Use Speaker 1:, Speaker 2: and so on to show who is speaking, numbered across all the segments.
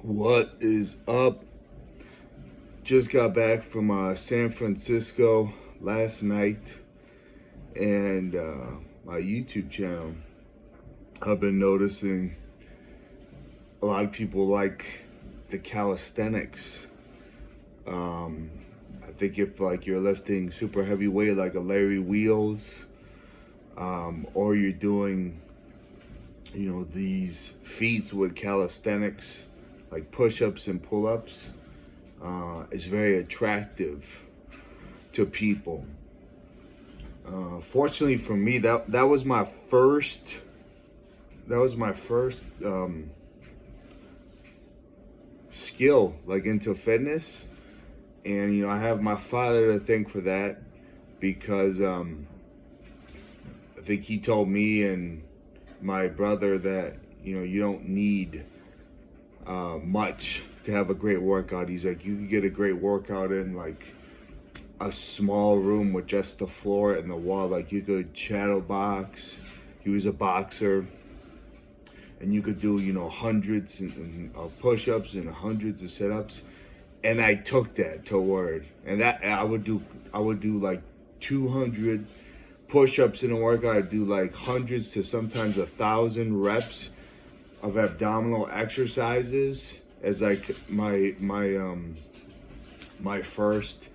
Speaker 1: What is up? Just got back from San Francisco last night, and my YouTube channel. I've been noticing a lot of people like the calisthenics. I think if like you're lifting super heavy weight like a Larry Wheels, or you're doing, these feats with calisthenics, like push-ups and pull-ups, is very attractive to people. Fortunately for me, that was my first skill like into fitness, and I have my father to thank for that because I think he told me and my brother that you don't need much to have a great workout. He's like, you can get a great workout in like a small room with just the floor and the wall. Like you could shadow box. He was a boxer, and you could do hundreds of push-ups and hundreds of sit-ups. And I took that to word, and that I would do like 200 push-ups in a workout. I'd do like hundreds to sometimes 1,000 reps of abdominal exercises as like my first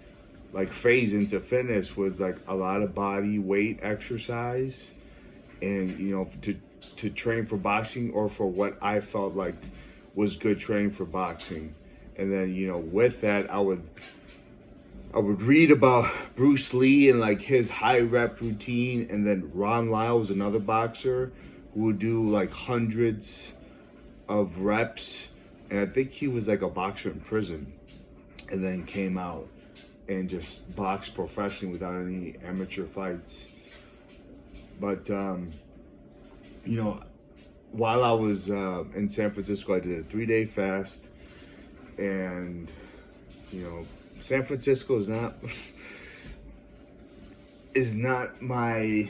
Speaker 1: like phase into fitness was like a lot of body weight exercise, and to train for boxing or for what I felt like was good training for boxing. And then with that I would read about Bruce Lee and like his high rep routine, and then Ron Lyle was another boxer who would do like hundreds of reps, and I think he was like a boxer in prison and then came out and just boxed professionally without any amateur fights. But while I was in San Francisco, I did a 3-day fast, and San Francisco is not my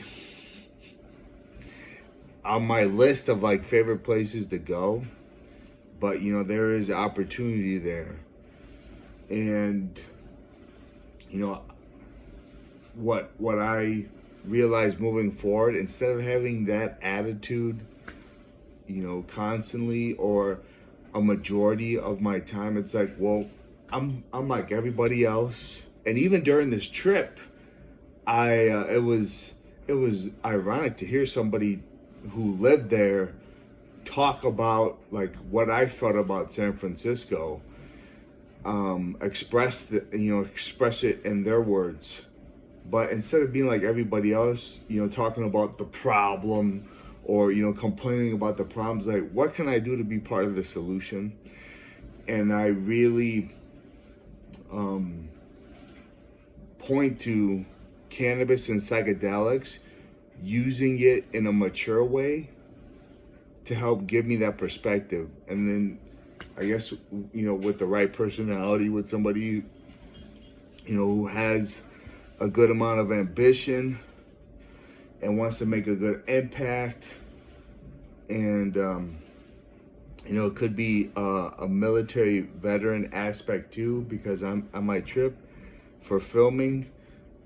Speaker 1: on my list of like favorite places to go, but there is opportunity there. And what I realized moving forward, instead of having that attitude constantly or a majority of my time, it's like, well, I'm like everybody else. And even during this trip, it was ironic to hear somebody who lived there talk about like what I felt about San Francisco, express it in their words. But instead of being like everybody else, talking about the problem or complaining about the problems, like what can I do to be part of the solution? And I really point to cannabis and psychedelics, using it in a mature way to help give me that perspective. And then I guess with the right personality, with somebody who has a good amount of ambition and wants to make a good impact, and it could be a military veteran aspect too, because on my trip for filming,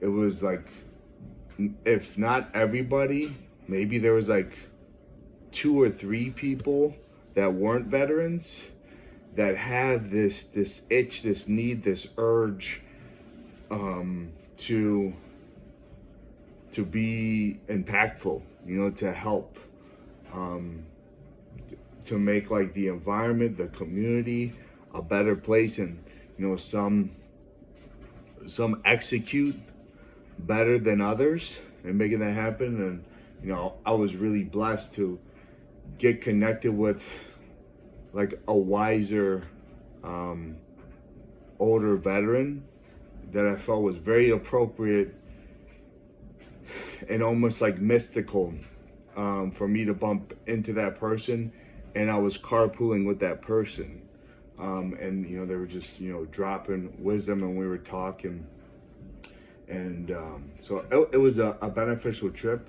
Speaker 1: it was like, if not everybody, maybe there was like 2 or 3 people that weren't veterans that have this itch, this need, this urge to be impactful, to help, to make like the environment, the community a better place. And some execute better than others and making that happen. And I was really blessed to get connected with like a wiser older veteran that I felt was very appropriate and almost like mystical, for me to bump into that person. And I was carpooling with that person, and they were just dropping wisdom, and we were talking, and so it was a beneficial trip.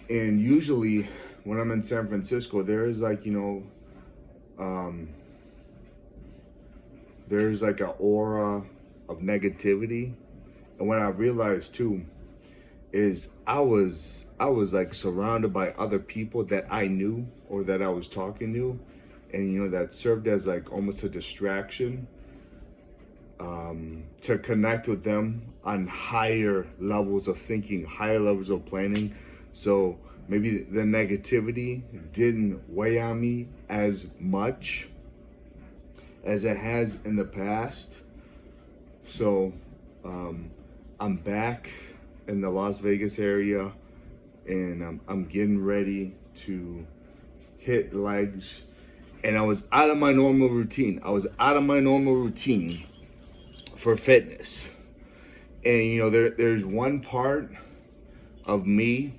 Speaker 1: And usually when I'm in San Francisco, there is like there's like an aura of negativity. And what I realized too is I was like surrounded by other people that I knew or that I was talking to, and that served as like almost a distraction, to connect with them on higher levels of thinking, higher levels of planning. So maybe the negativity didn't weigh on me as much as it has in the past. So I'm back in the Las Vegas area, and I'm getting ready to hit legs. And I was out of my normal routine. For fitness. And there's one part of me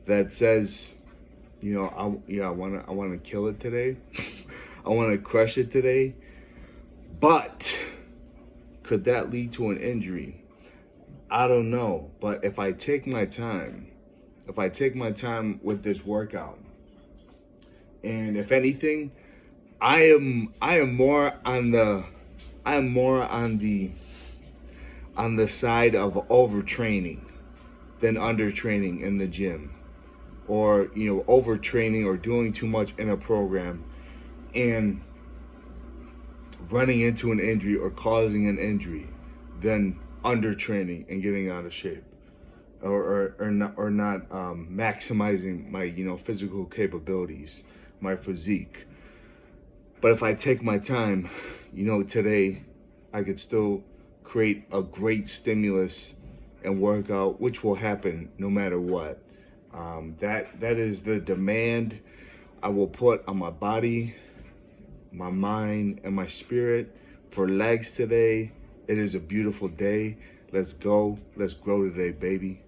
Speaker 1: that says, I want to kill it today. I want to crush it today. But could that lead to an injury? I don't know. But if I take my time with this workout, and if anything, I am more on the side of overtraining than undertraining in the gym, or overtraining or doing too much in a program and running into an injury or causing an injury, than undertraining and getting out of shape, or not maximizing my physical capabilities, my physique. But if I take my time, today I could still create a great stimulus and workout, which will happen no matter what. That is the demand I will put on my body, my mind, and my spirit for legs today. It is a beautiful day. Let's go. Let's grow today, baby.